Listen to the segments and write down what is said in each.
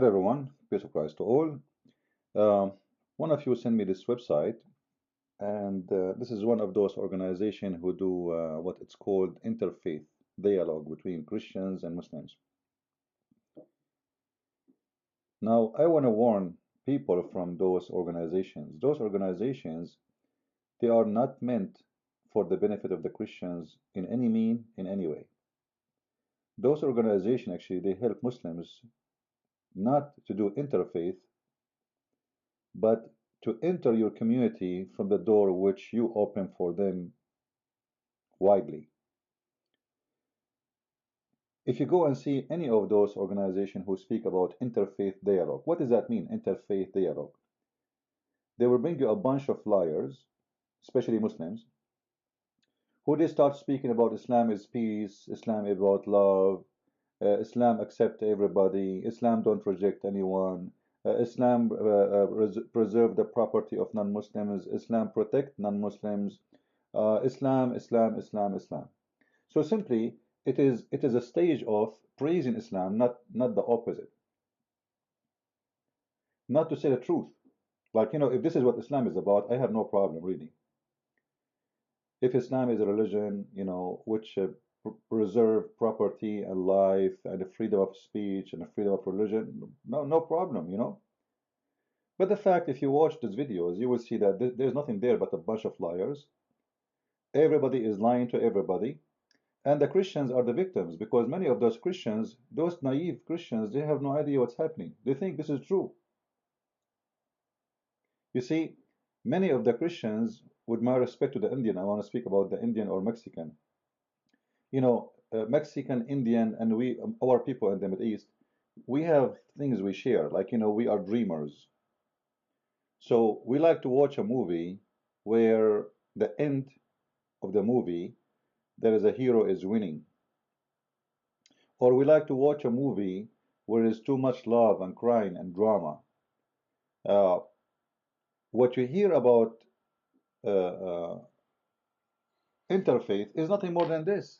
Hello everyone, peace of Christ to all. Um, One of you sent me this website, and this is one of those organizations who do what it's called interfaith dialogue between Christians and Muslims. Now, I want to warn people from those organizations. Those organizations, they are not meant for the benefit of the Christians in any mean, in any way. Those organizations actually they help Muslims not to do interfaith but to enter your community from the door which you open for them widely. If you go and see any of those organizations who speak about interfaith dialogue, what does that mean, interfaith dialogue? They will bring you a bunch of liars, especially Muslims, who they start speaking about Islam is peace, Islam is about love, Islam accept everybody, Islam don't reject anyone, Islam preserve the property of non-Muslims, Islam protect non-Muslims, Islam. So simply, it is a stage of praising Islam, not the opposite. Not to say the truth. Like, if this is what Islam is about, I have no problem really. If Islam is a religion, which preserve property and life and the freedom of speech and the freedom of religion, no problem. But the fact, if you watch these videos, you will see that there's nothing there but a bunch of liars. Everybody is lying to everybody. And the Christians are the victims because many of those Christians, those naive Christians, they have no idea what's happening. They think this is true. You see, many of the Christians, with my respect to the Indian, I want to speak about the Indian or Mexican. Mexican, Indian, and our people in the Middle East, we have things we share. Like, we are dreamers. So we like to watch a movie where the end of the movie, there is a hero is winning. Or we like to watch a movie where there's too much love and crying and drama. Uh, what you hear about interfaith is nothing more than this.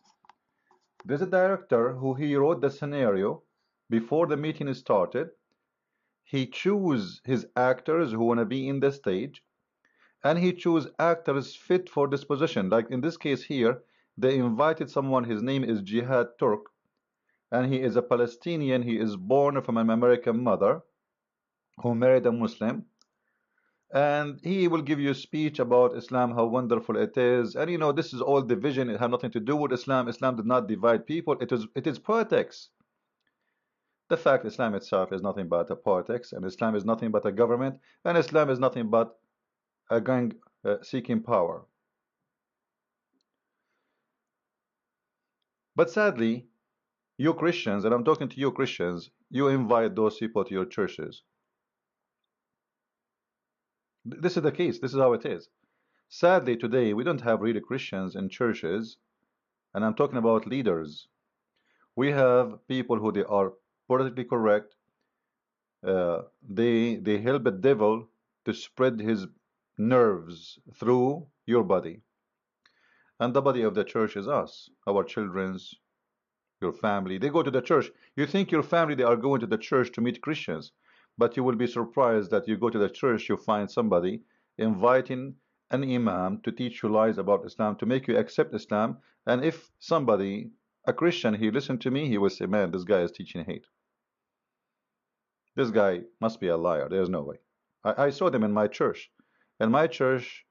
There's a director who he wrote the scenario before the meeting started. He choose his actors who want to be in the stage, and he choose actors fit for this position. Like in this case here, they invited someone. His name is Jihad Turk, and he is a Palestinian. He is born from an American mother who married a Muslim. And he will give you a speech about Islam, how wonderful it is. And this is all division. It had nothing to do with Islam. Islam did not divide people. It is politics. The fact Islam itself is nothing but a politics, and Islam is nothing but a government, and Islam is nothing but a gang seeking power. But sadly, you Christians, and I'm talking to you Christians, you invite those people to your churches. This is the case. This is how it is. Sadly, today, we don't have really Christians in churches, and I'm talking about leaders. We have people who they are politically correct. They help the devil to spread his nerves through your body. And the body of the church is us, our children's, your family. They go to the church. You think your family, they are going to the church to meet Christians, but you will be surprised that you go to the church, you find somebody inviting an imam to teach you lies about Islam, to make you accept Islam. And if somebody, a Christian, he listened to me, he will say, man, this guy is teaching hate. This guy must be a liar. There's no way. I saw them in my church. In my church,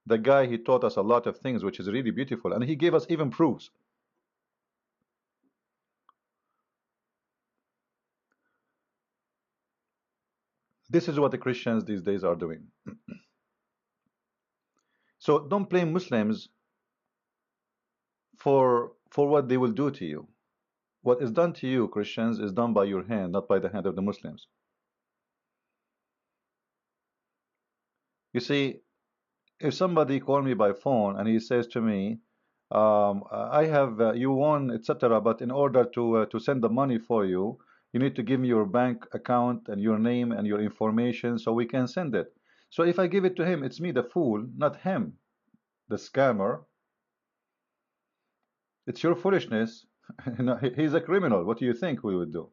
the guy, he taught us a lot of things, which is really beautiful. And he gave us even proofs. This is what the Christians these days are doing. So don't blame Muslims for what they will do to you. What is done to you, Christians, is done by your hand, not by the hand of the Muslims. You see, if somebody called me by phone and he says to me, I have you won, etc., but in order to send the money for you, you need to give me your bank account and your name and your information so we can send it. So if I give it to him, it's me, the fool, not him, the scammer. It's your foolishness. He's a criminal. What do you think we would do?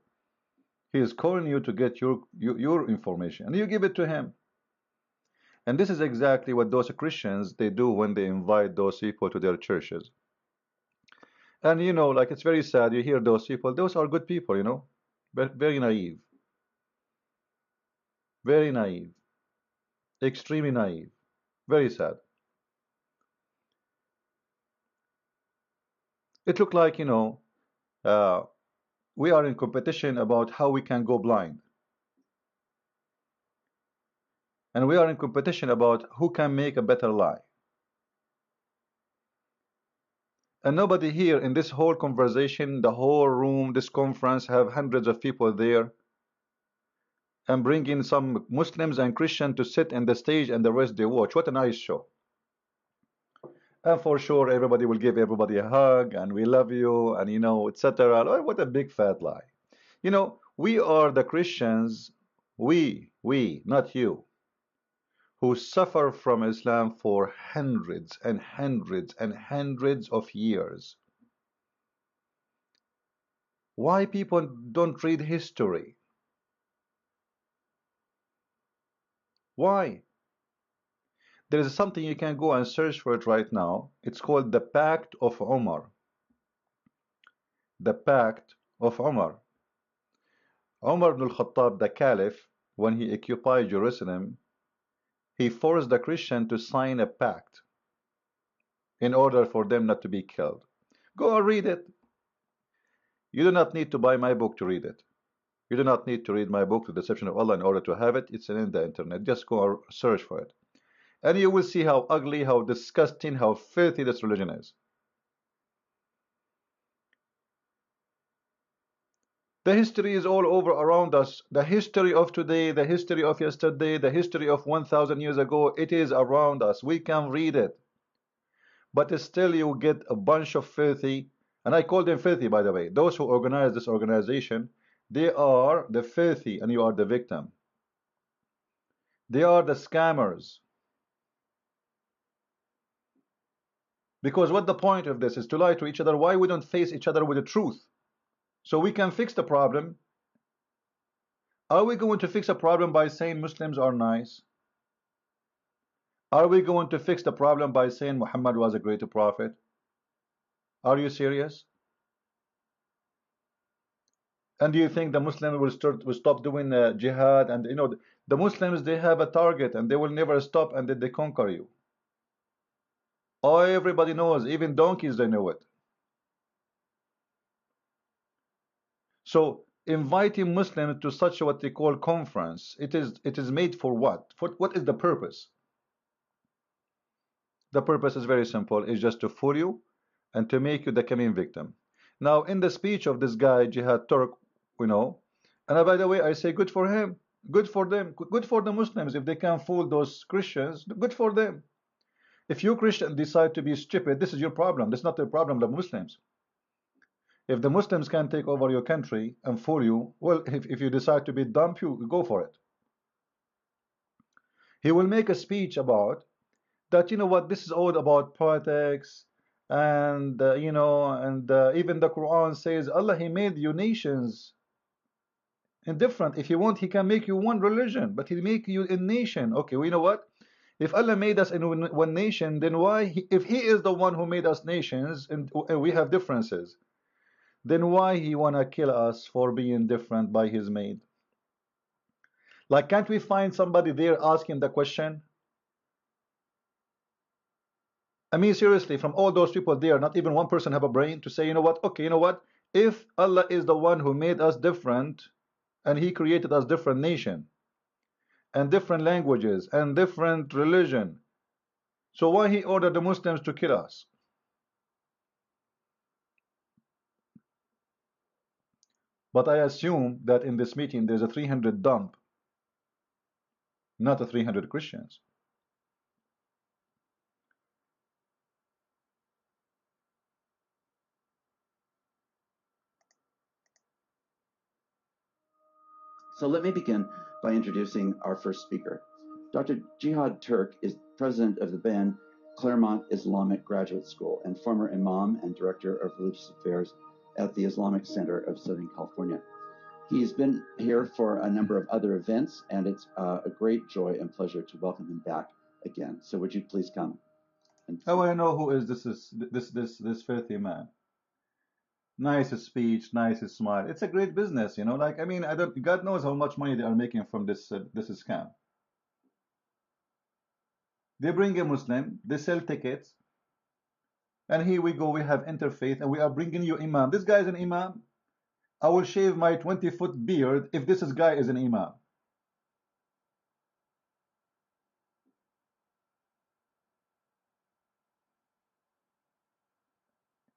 He is calling you to get your information, and you give it to him. And this is exactly what those Christians they do when they invite those people to their churches. And you know, like it's very sad. You hear those people; those are good people, you know, but very naive, very naive, extremely naive, very sad. It looked like, you know, uh, we are in competition about how we can go blind, and we are in competition about who can make a better lie. And nobody here in this whole conversation, the whole room, this conference, have hundreds of people there, and bring in some Muslims and Christians to sit in the stage and the rest they watch. What a nice show. And for sure, everybody will give everybody a hug and we love you and, you know, etc. What a big fat lie. You know, we are the Christians, we, not you, who suffer from Islam for hundreds and hundreds and hundreds of years. Why people don't read history? Why? There is something you can go and search for it right now. It's called the Pact of Umar. The Pact of Umar. Umar ibn al-Khattab, the Caliph, when he occupied Jerusalem, he forced the Christian to sign a pact in order for them not to be killed. Go and read it. You do not need to buy my book to read it. You do not need to read my book, The Deception of Allah, in order to have it. It's in the internet. Just go and search for it. And you will see how ugly, how disgusting, how filthy this religion is. The history is all over around us. The history of today, the history of yesterday, the history of 1,000 years ago, it is around us. We can read it. But still you get a bunch of filthy, and I call them filthy, by the way. Those who organize this organization, they are the filthy and you are the victim. They are the scammers. Because what the point of this is to lie to each other. Why we don't face each other with the truth? So we can fix the problem. Are we going to fix a problem by saying Muslims are nice? Are we going to fix the problem by saying Muhammad was a great prophet? Are you serious? And do you think the Muslims will stop doing jihad? And you know, the Muslims they have a target and they will never stop until they conquer you. Oh, everybody knows, even donkeys they know it. So inviting Muslims to such what they call conference, it is made for what? For what is the purpose? The purpose is very simple, it's just to fool you and to make you the coming victim. Now in the speech of this guy, Jihad Turk, you know, and by the way, I say good for him, good for them, good for the Muslims. If they can fool those Christians, good for them. If you Christians decide to be stupid, this is your problem. This is not the problem of Muslims. If the Muslims can take over your country and fool you, well, if you decide to be dumb, you go for it. He will make a speech about that, you know what, this is all about politics, and you know, and even the Quran says Allah, He made you nations indifferent. If He want, He can make you one religion, but He make you a nation. Okay, well, you know what? If Allah made us in one nation, then why, if He is the one who made us nations and we have differences, then why He wanna kill us for being different by His made? Like, can't we find somebody there asking the question? I mean, seriously, from all those people there, not even one person have a brain to say, you know what? Okay, you know what? If Allah is the one who made us different and He created us different nation and different languages and different religion, so why He ordered the Muslims to kill us? But I assume that in this meeting there's a 300 dump, not a 300 Christians. So let me begin by introducing our first speaker. Dr. Jihad Turk is president of the BAN Claremont Islamic Graduate School and former imam and director of religious affairs at the Islamic Center of Southern California. He's been here for a number of other events, and it's a great joy and pleasure to welcome him back again. So would you please come? I want to know who is this filthy man. Nice speech, nice smile. It's a great business, you know. Like, I mean, I don't. God knows how much money they are making from this scam. They bring a Muslim, they sell tickets, and here we go. We have interfaith, and we are bringing you imam. This guy is an imam. I will shave my 20-foot beard if this guy is an imam.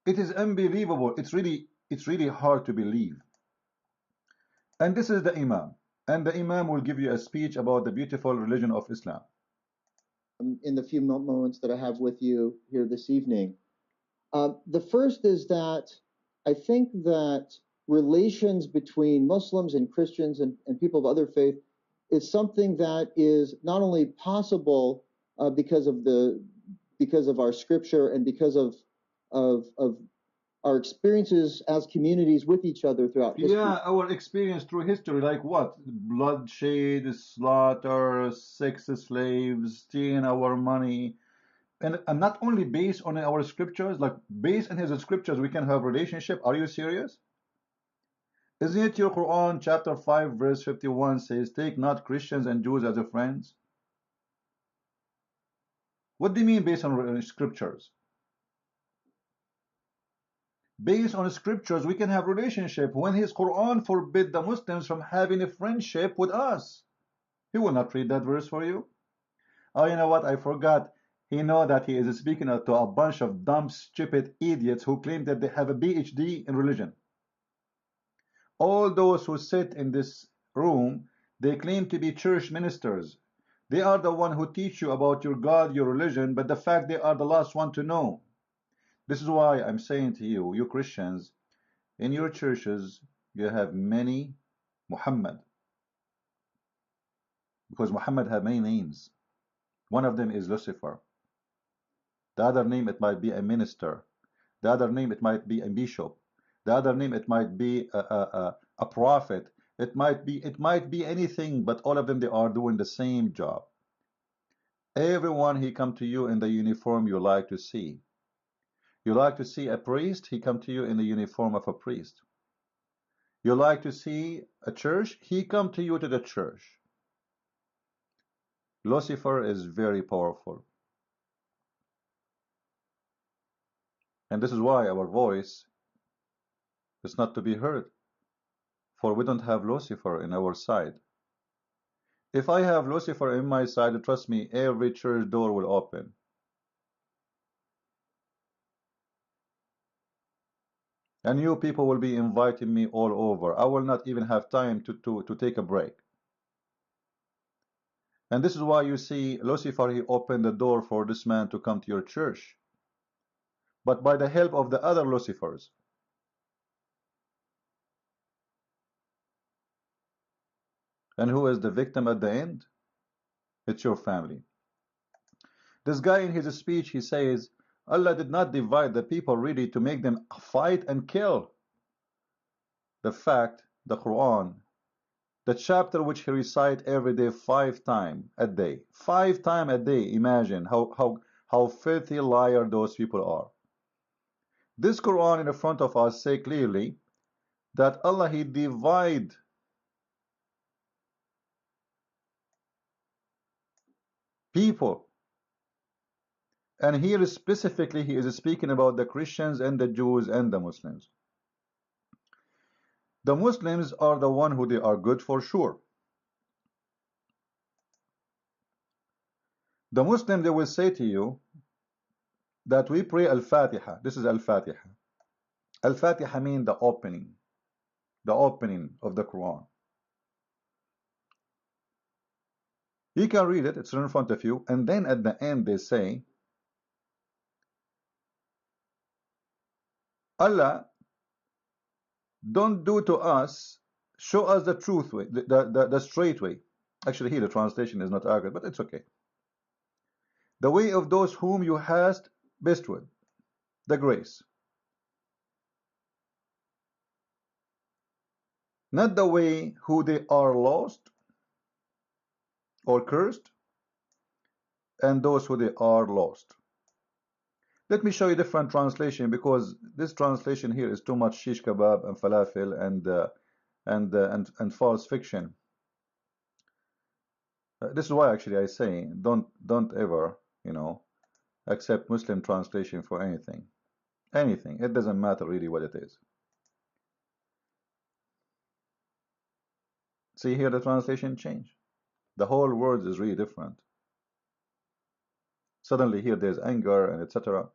It is unbelievable. It's really hard to believe. And this is the imam. And the imam will give you a speech about the beautiful religion of Islam. In the few moments that I have with you here this evening. The first is that I think that relations between Muslims and Christians and people of other faith is something that is not only possible because of our scripture and because of our experiences as communities with each other throughout history. Yeah, our experience through history, like what? Bloodshed, slaughter, sex slaves, stealing our money. And not only based on our scriptures, like based on his scriptures, we can have relationship. Are you serious? Isn't it your Quran chapter 5 verse 51 says, take not Christians and Jews as your friends? What do you mean based on scriptures? Based on scriptures, we can have relationship. When his Quran forbid the Muslims from having a friendship with us, he will not read that verse for you. Oh, you know what? I forgot. He know that he is speaking to a bunch of dumb, stupid idiots who claim that they have a PhD in religion. All those who sit in this room, they claim to be church ministers. They are the one who teach you about your God, your religion, but the fact they are the last one to know. This is why I'm saying to you, you Christians, in your churches, you have many Muhammad. Because Muhammad had many names. One of them is Lucifer. The other name, it might be a minister. The other name, it might be a bishop. The other name, it might be a prophet. It might be anything, but all of them, they are doing the same job. Everyone, he come to you in the uniform you like to see. You like to see a priest, he come to you in the uniform of a priest. You like to see a church, he come to you to the church. Lucifer is very powerful. And this is why our voice is not to be heard. For we don't have Lucifer in our side. If I have Lucifer in my side, trust me, every church door will open. And you people will be inviting me all over. I will not even have time to take a break. And this is why you see Lucifer, he opened the door for this man to come to your church. But by the help of the other Lucifers. And who is the victim at the end? It's your family. This guy in his speech, he says, Allah did not divide the people really to make them fight and kill. The fact, the Quran, the chapter which he recite every day 5 times a day. 5 times a day. Imagine how filthy liar those people are. This Quran in front of us say clearly that Allah, he divide people. And here specifically he is speaking about the Christians and the Jews and the Muslims. The Muslims are the one who they are good for sure. The Muslim, they will say to you that we pray Al-Fatiha. This is Al-Fatiha. Al-Fatiha means the opening of the Quran. You can read it, it's in front of you, and then at the end they say, Allah, don't do to us, show us the truth way, the straight way. Actually here the translation is not accurate, but it's okay. The way of those whom you hast bestowed, the grace. not the way who they are lost or cursed, and those who they are lost. Let me show you different translation, because this translation here is too much shish kebab and falafel and false fiction. This is why actually I say don't ever, accept Muslim translation for anything. Anything. It doesn't matter really what it is. See here the translation change. The whole word is really different. Suddenly here there's anger and etc.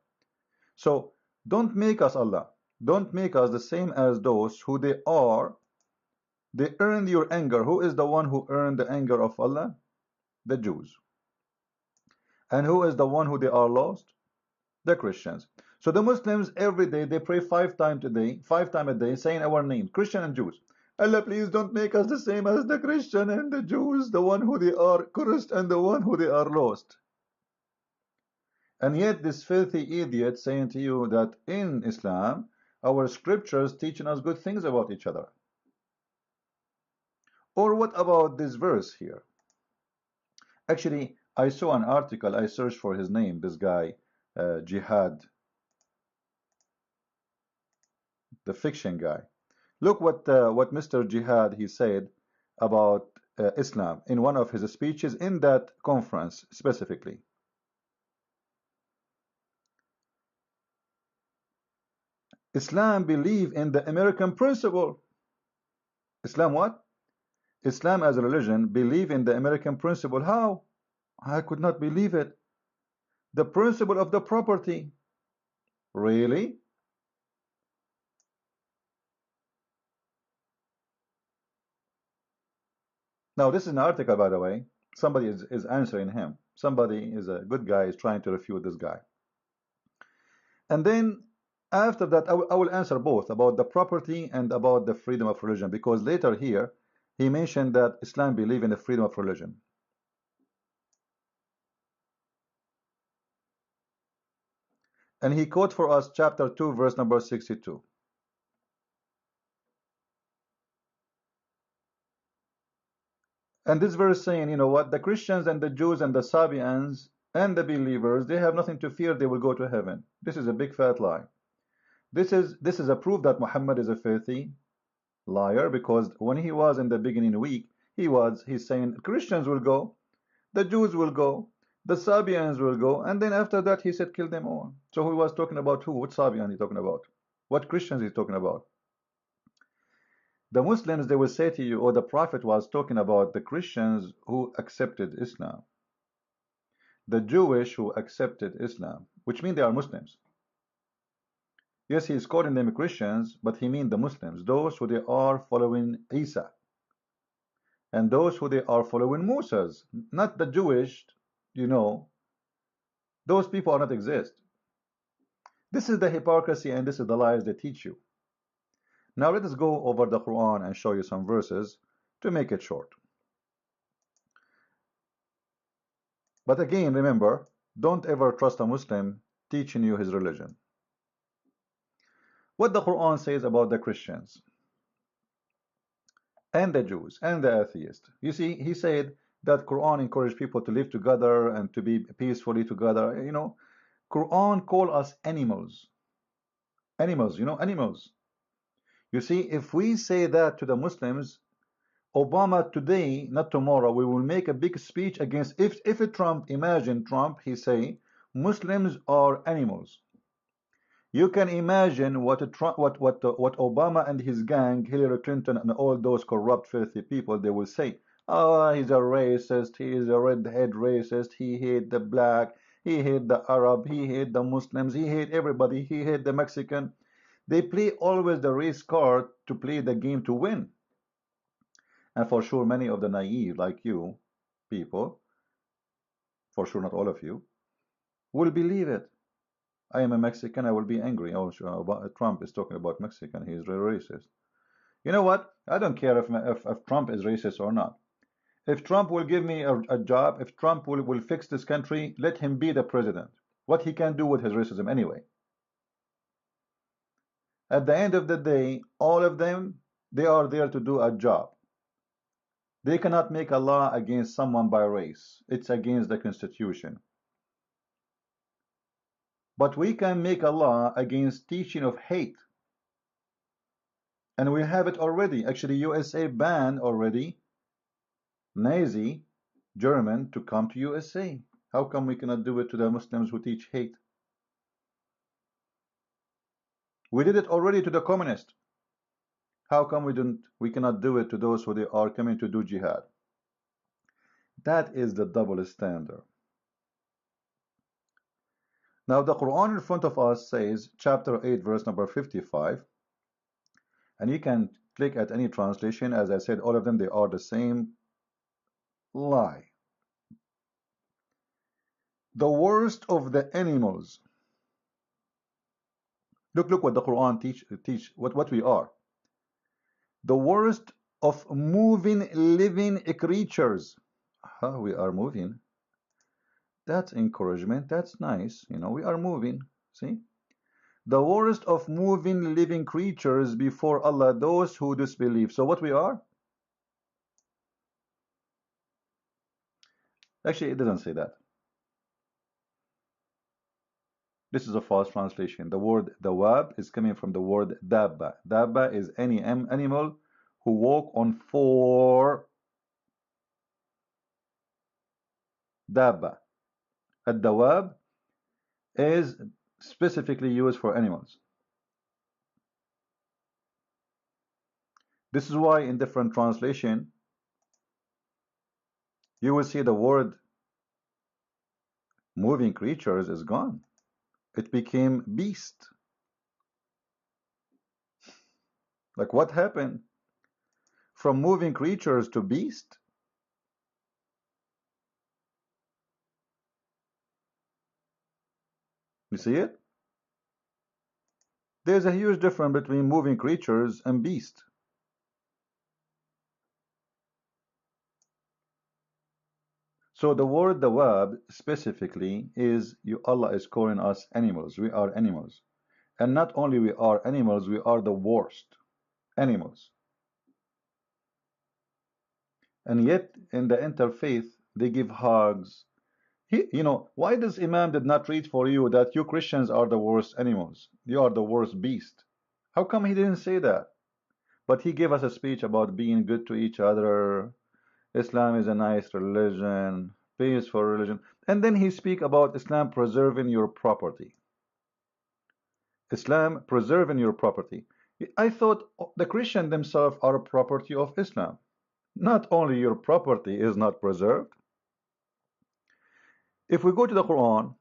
So don't make us Allah. Don't make us the same as those who they are. They earned your anger. Who is the one who earned the anger of Allah? The Jews. And who is the one who they are lost? The Christians. So the Muslims every day they pray 5 times a day, saying our name, Christian and Jews. Allah, please don't make us the same as the Christian and the Jews, the one who they are cursed and the one who they are lost. And yet this filthy idiot saying to you that in Islam, our scriptures teaching us good things about each other. Or what about this verse here? Actually, I saw an article, I searched for his name, this guy, Jihad, the fiction guy. Look what Mr. Jihad he said about Islam in one of his speeches in that conference specifically. Islam believe in the American principle. Islam what? Islam as a religion believe in the American principle. How? I could not believe it. The principle of the property. Really? Now this is an article, by the way. Somebody is answering him. Somebody is a good guy is trying to refute this guy. And then after that, I will answer both about the property and about the freedom of religion, because later here he mentioned that Islam believe in the freedom of religion. And he quote for us chapter 2 verse number 62. And this verse saying, you know what, the Christians and the Jews and the Sabians and the believers, they have nothing to fear, they will go to heaven. This is a big fat lie. This is a proof that Muhammad is a filthy liar, because when he was in the beginning week, he's saying Christians will go, the Jews will go, the Sabians will go, and then after that he said kill them all. So he was talking about who? What Sabian he talking about? What Christians he's talking about? The Muslims, they will say to you, or the Prophet was talking about the Christians who accepted Islam, the Jewish who accepted Islam, which means they are Muslims. Yes, he is calling them Christians, but he means the Muslims, those who they are following Isa, and those who they are following Moses, not the Jewish, those people are not exist. This is the hypocrisy and this is the lies they teach you. Now let us go over the Quran and show you some verses to make it short. But again, remember, don't ever trust a Muslim teaching you his religion. What the Quran says about the Christians and the Jews and the atheists. You see, he said that Quran encouraged people to live together and to be peacefully together. Quran call us animals. Animals, animals. You see, if we say that to the Muslims, Obama today, not tomorrow, we will make a big speech against, if Trump, imagine Trump, he say, Muslims are animals. You can imagine what Obama and his gang, Hillary Clinton and all those corrupt, filthy people, they will say. Oh, he's a racist, he is a redhead racist, he hate the black, he hate the Arab, he hate the Muslims, he hate everybody, he hate the Mexican. They play always the race card to play the game to win. And for sure, many of the naive, like you people, for sure not all of you, will believe it. I am a Mexican, I will be angry. Oh, sure, Trump is talking about Mexican, he is racist. You know what? I don't care if Trump is racist or not. If Trump will give me a job, if Trump will fix this country, let him be the president. What he can do with his racism anyway. At the end of the day, all of them, They are there to do a job. They cannot make a law against someone by race. It's against the Constitution. But we can make a law against teaching of hate. And we have it already. Actually, USA banned already Nazi German to come to USA. How come we cannot do it to the Muslims who teach hate? We did it already to the communists. How come we cannot do it to those who they are coming to do jihad? That is the double standard. Now the Quran in front of us says, chapter 8, verse number 55, and you can click at any translation. As I said, all of them, they are the same lie. The worst of the animals. Look what the Quran teach what we are. The worst of moving living creatures. We are moving. That's encouragement. That's nice. You know, we are moving. See? The worst of moving living creatures before Allah, those who disbelieve. So what we are? Actually, it doesn't say that. This is a false translation. The word dawab is coming from the word dabba. Dabba is any animal who walk on four. Dabba. Ad-dawab is specifically used for animals. This is why in different translation you will see the word moving creatures is gone. It became beast. Like what happened? From moving creatures to beast? You see it? There's a huge difference between moving creatures and beast. So the word dawab specifically is Allah is calling us animals. We are animals. And not only we are animals, we are the worst animals. And yet in the interfaith they give hugs. Why does Imam did not read for you that you Christians are the worst animals? You are the worst beast. How come he didn't say that? But he gave us a speech about being good to each other. Islam is a nice religion, peaceful religion. And then he speak about Islam preserving your property. Islam preserving your property. I thought the Christians themselves are a property of Islam. Not only your property is not preserved. If we go to the Quran,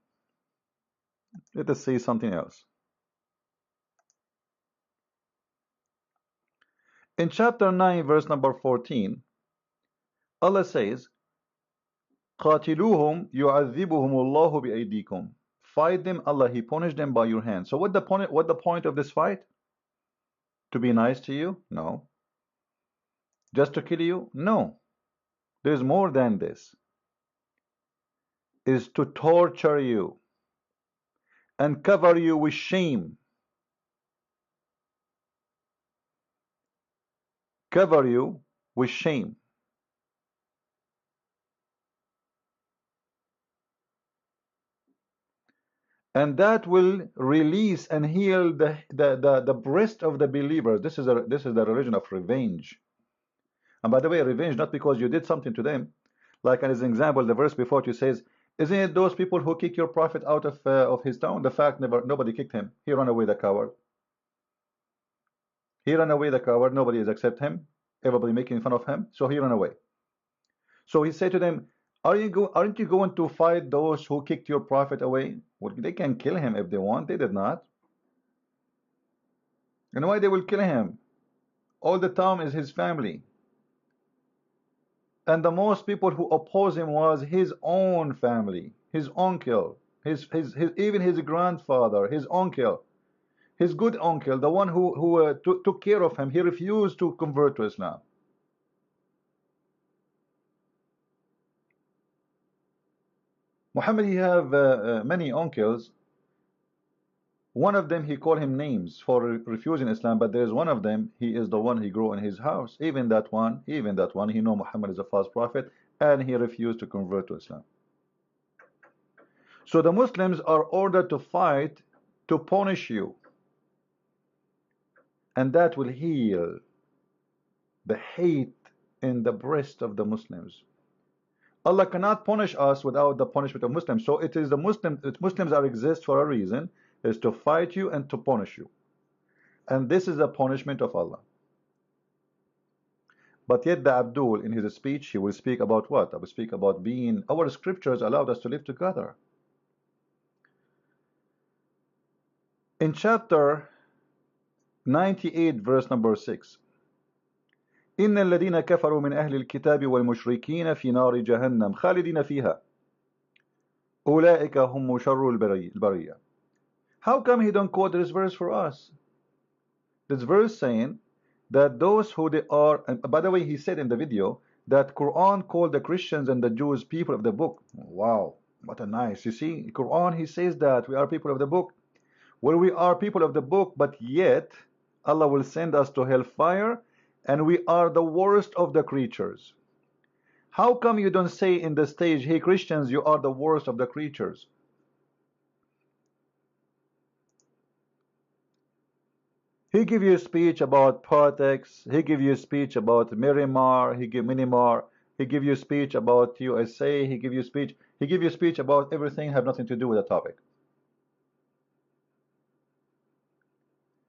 let us say something else. In chapter 9, verse number 14, Allah says, قَاتِلُوهُمْ يُعَذِّبُهُمُ اللَّهُ بِأَيْدِيكُمْ. Fight them, Allah, He punished them by your hand. So what the point of this fight? To be nice to you? No. Just to kill you? No. There's more than this. Is to torture you and cover you with shame. Cover you with shame. And that will release and heal the breast of the believers. This is the religion of revenge. And by the way, revenge not because you did something to them. Like as an example, the verse before it says, "Isn't it those people who kick your prophet out of his town?" The fact nobody kicked him. He ran away, the coward. He ran away, the coward. Nobody is accept him. Everybody making fun of him. So he ran away. So he said to them, aren't you going to fight those who kicked your prophet away? Well, they can kill him if they want. They did not. And why they will kill him? All the time is his family. And the most people who oppose him was his own family, his uncle, even his grandfather, his uncle, his good uncle, the one who took care of him. He refused to convert to Islam. Muhammad, he have many uncles, One of them, he called him names for refusing Islam, but there is one of them, he is the one he grew in his house. Even that one, he know Muhammad is a false prophet, and he refused to convert to Islam. So the Muslims are ordered to fight to punish you, and that will heal the hate in the breast of the Muslims. Allah cannot punish us without the punishment of Muslims. So it is the Muslims are exist for a reason, is to fight you and to punish you. And this is a punishment of Allah. But yet the Abdul, in his speech, he will speak about what? I will speak about being, our scriptures allowed us to live together. In chapter 98, verse number 6, إن الذين كفروا من أهل الكتاب والمشركين في نار جهنم خالدين فيها أولئك هم شر البرية. How come he don't quote this verse for us? This verse saying that those who they are, and by the way, he said in the video that Quran called the Christians and the Jews people of the book. Wow, what a nice. You see, Quran, he says that we are people of the book. Well, we are people of the book, but yet Allah will send us to hellfire, and we are the worst of the creatures. How come you don't say in the stage, hey Christians, you are the worst of the creatures? He give you a speech about politics. He give you a speech about Miramar. He give Minimar. He give you a speech about USA. He give you speech. He give you a speech about everything have nothing to do with the topic.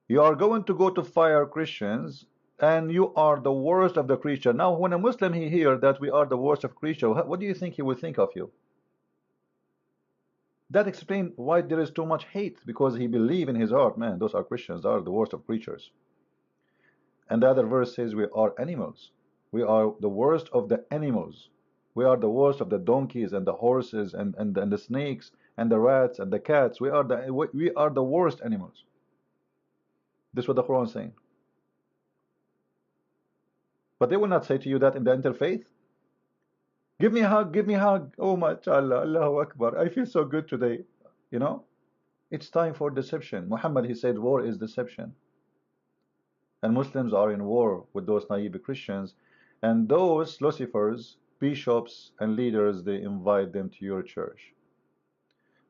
You are going to go to fire Christians, and you are the worst of the creature. Now, when a Muslim he hear that we are the worst of creature, what do you think he will think of you? That explains why there is too much hate, because he believe in his heart, man, those are Christians, they are the worst of creatures. And the other verse says we are animals. We are the worst of the animals. We are the worst of the donkeys and the horses and the snakes and the rats and the cats. We are the worst animals. This is what the Quran is saying. But they will not say to you that in the interfaith. Give me a hug, give me a hug. Oh, mashallah, Allahu Akbar. I feel so good today. You know, it's time for deception. Muhammad, he said, war is deception. And Muslims are in war with those naive Christians. And those Lucifers, bishops, and leaders, they invite them to your church.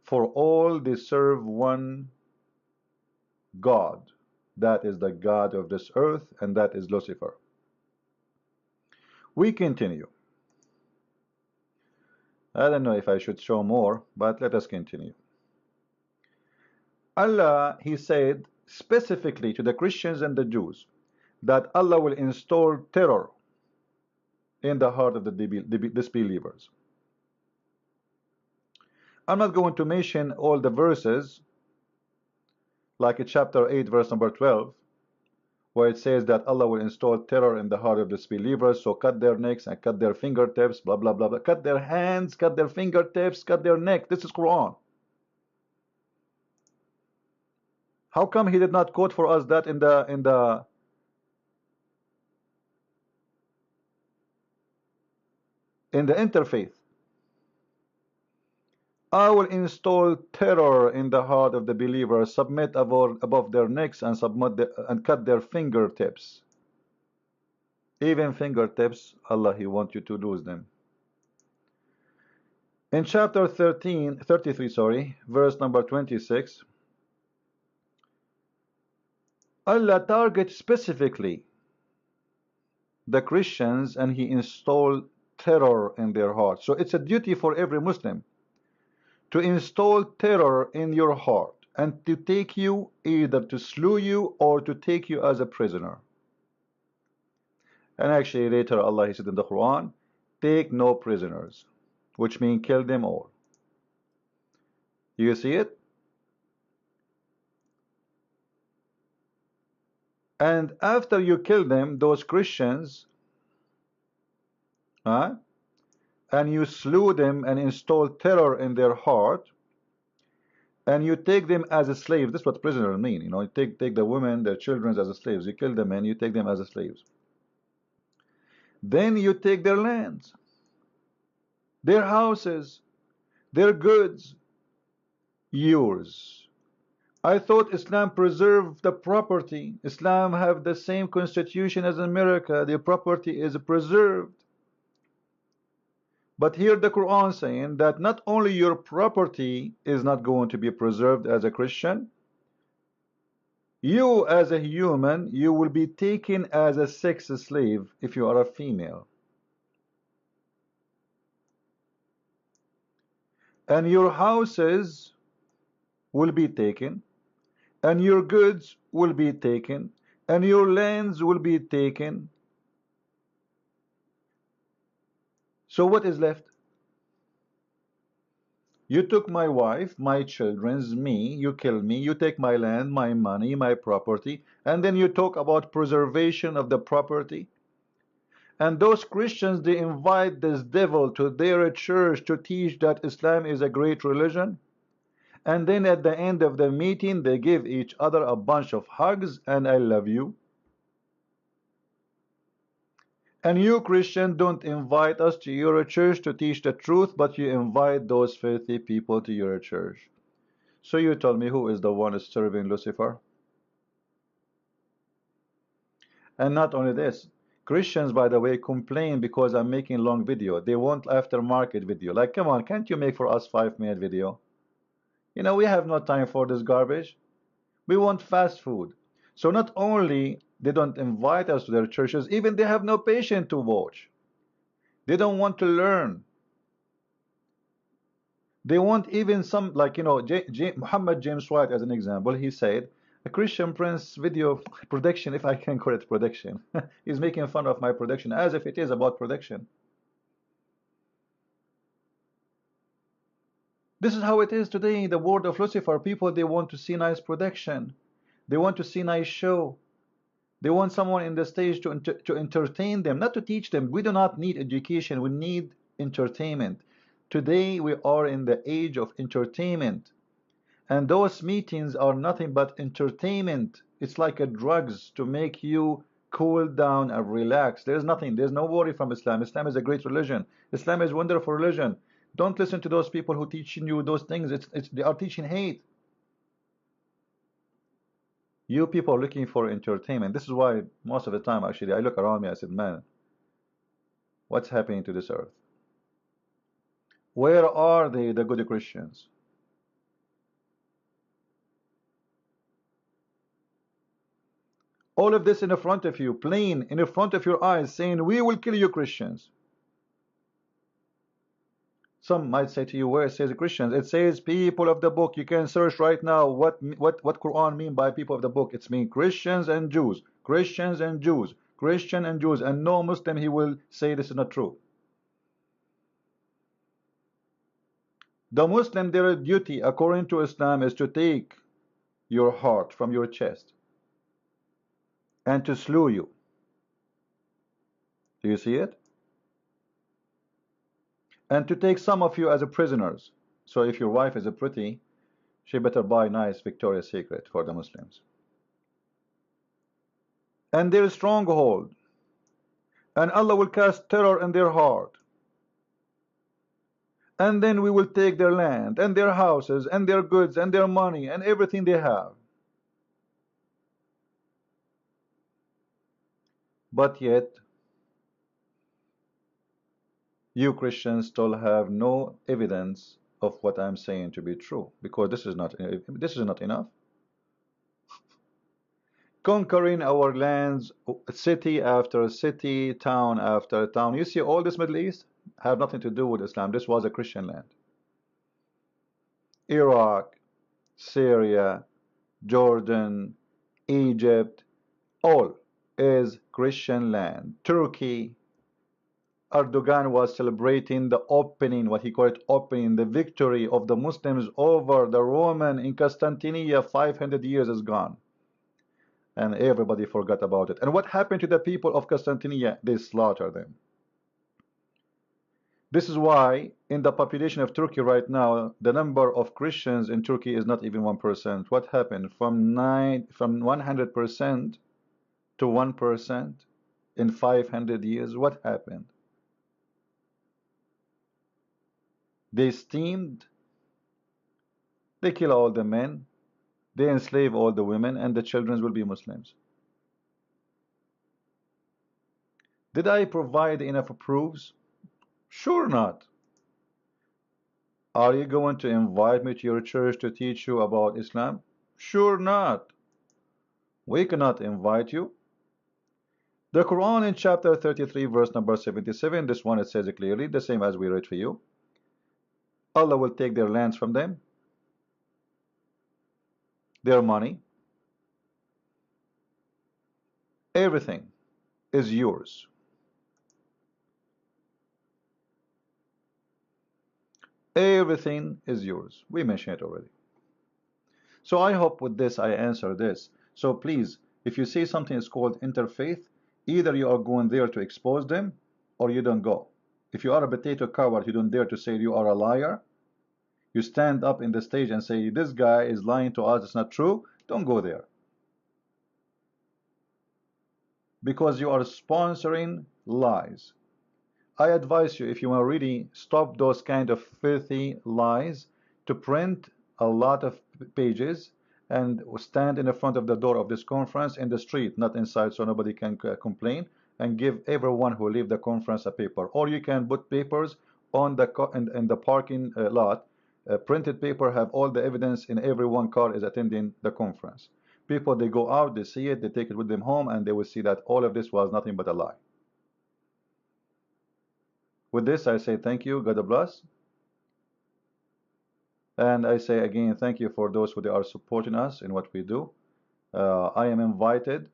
For all they serve one God. That is the God of this earth, and that is Lucifer. We continue. I don't know if I should show more, but let us continue. Allah, he said specifically to the Christians and the Jews that Allah will install terror in the heart of the disbelievers. I'm not going to mention all the verses, like in chapter 8, verse number 12, where it says that Allah will install terror in the heart of disbelievers, so cut their necks and cut their fingertips, blah, blah, blah, blah. Cut their hands, cut their fingertips, cut their neck. This is Quran. How come he did not quote for us that in the interfaith? I will install terror in the heart of the believers, submit above their necks and and cut their fingertips. Even fingertips, Allah, he wants you to lose them. In chapter 33, verse number 26, Allah targets specifically the Christians and he installed terror in their hearts. So it's a duty for every Muslim to install terror in your heart and to take you, either to slew you or to take you as a prisoner. And actually later Allah, he said in the Quran, take no prisoners, which means kill them all. You see it? And after you kill them, those Christians, and you slew them and installed terror in their heart, and you take them as a slave. This is what prisoners mean. You know, you take the women, their children as slaves. You kill them and you take them as slaves. Then you take their lands, their houses, their goods, yours. I thought Islam preserved the property. Islam have the same constitution as America. The property is preserved. But here the Quran saying that not only your property is not going to be preserved as a Christian, you as a human, you will be taken as a sex slave if you are a female. And your houses will be taken, and your goods will be taken, and your lands will be taken. So what is left? You took my wife, my children's, me, you kill me, you take my land, my money, my property, and then you talk about preservation of the property. And those Christians, they invite this devil to their church to teach that Islam is a great religion. And then at the end of the meeting, they give each other a bunch of hugs and I love you. And you, Christian, don't invite us to your church to teach the truth, but you invite those filthy people to your church. So you tell me who is the one serving Lucifer? And not only this, Christians, by the way, complain because I'm making long video. They want aftermarket video. Like, come on, can't you make for us 5-minute video? You know, we have no time for this garbage. We want fast food. So not only they don't invite us to their churches, even they have no patience to watch. They don't want to learn. They want even some, like, you know, Muhammad James White, as an example, he said, a Christian Prince video production, if I can call it production, is making fun of my production as if it is about production. This is how it is today in the world of Lucifer. People, they want to see nice production. They want to see nice show. They want someone in the stage to entertain them, not to teach them. We do not need education. We need entertainment. Today we are in the age of entertainment. And those meetings are nothing but entertainment. It's like a drugs to make you cool down and relax. There's nothing. There's no worry from Islam. Islam is a great religion. Islam is a wonderful religion. Don't listen to those people who teaching you those things. They are teaching hate. You people are looking for entertainment. This is why most of the time, actually, I look around me, I said, man, what's happening to this earth? Where are the good Christians? All of this in front of you, plain in front of your eyes, saying, we will kill you Christians. Some might say to you, where it says Christians? It says people of the book. You can search right now what Quran mean by people of the book. It's mean Christians and Jews. Christians and Jews. Christian and Jews. And no Muslim, he will say this is not true. The Muslim, their duty according to Islam is to take your heart from your chest and to slew you. Do you see it? And to take some of you as a prisoners. So if your wife is a pretty, she better buy nice Victoria's Secret for the Muslims. And their stronghold. And Allah will cast terror in their heart. And then we will take their land and their houses and their goods and their money and everything they have. But yet, you Christians still have no evidence of what I'm saying to be true, because this is not enough. Conquering our lands, city after city, town after town. You see, all this Middle East have nothing to do with Islam. This was a Christian land. Iraq, Syria, Jordan, Egypt, all is Christian land. Turkey, Erdogan was celebrating the opening, what he called opening, the victory of the Muslims over the Roman in Constantinople. 500 years is gone. And everybody forgot about it. And what happened to the people of Constantinople? They slaughtered them. This is why in the population of Turkey right now, the number of Christians in Turkey is not even 1%. What happened? From 100% to 1% in 500 years. What happened? They steamed. They kill all the men. They enslave all the women, and the children will be Muslims. Did I provide enough proofs? Sure not. Are you going to invite me to your church to teach you about Islam? Sure not. We cannot invite you. The Quran in chapter 33 verse number 77, this one it says it clearly, the same as we read for you. Allah will take their lands from them, their money, everything is yours. Everything is yours. We mentioned it already. So I hope with this I answer this. So please, if you see something is called interfaith, either you are going there to expose them or you don't go. If you are a potato coward, you don't dare to say you are a liar. You stand up in the stage and say this guy is lying to us, it's not true. Don't go there. Because you are sponsoring lies. I advise you, if you want to really stop those kind of filthy lies, to print a lot of pages and stand in the front of the door of this conference in the street, not inside, so nobody can complain, and give everyone who leave the conference a paper. Or you can put papers on the in the parking lot, printed paper, have all the evidence in every one car is attending the conference. People, they go out, they see it, they take it with them home, and they will see that all of this was nothing but a lie. With this, I say thank you, God bless. And I say again, thank you for those who are supporting us in what we do. I am invited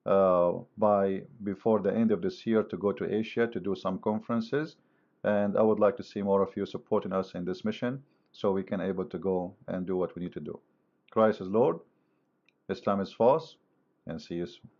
before the end of this year to go to Asia to do some conferences. And I would like to see more of you supporting us in this mission so we can able to go and do what we need to do. Christ is Lord, Islam is false, and see you soon.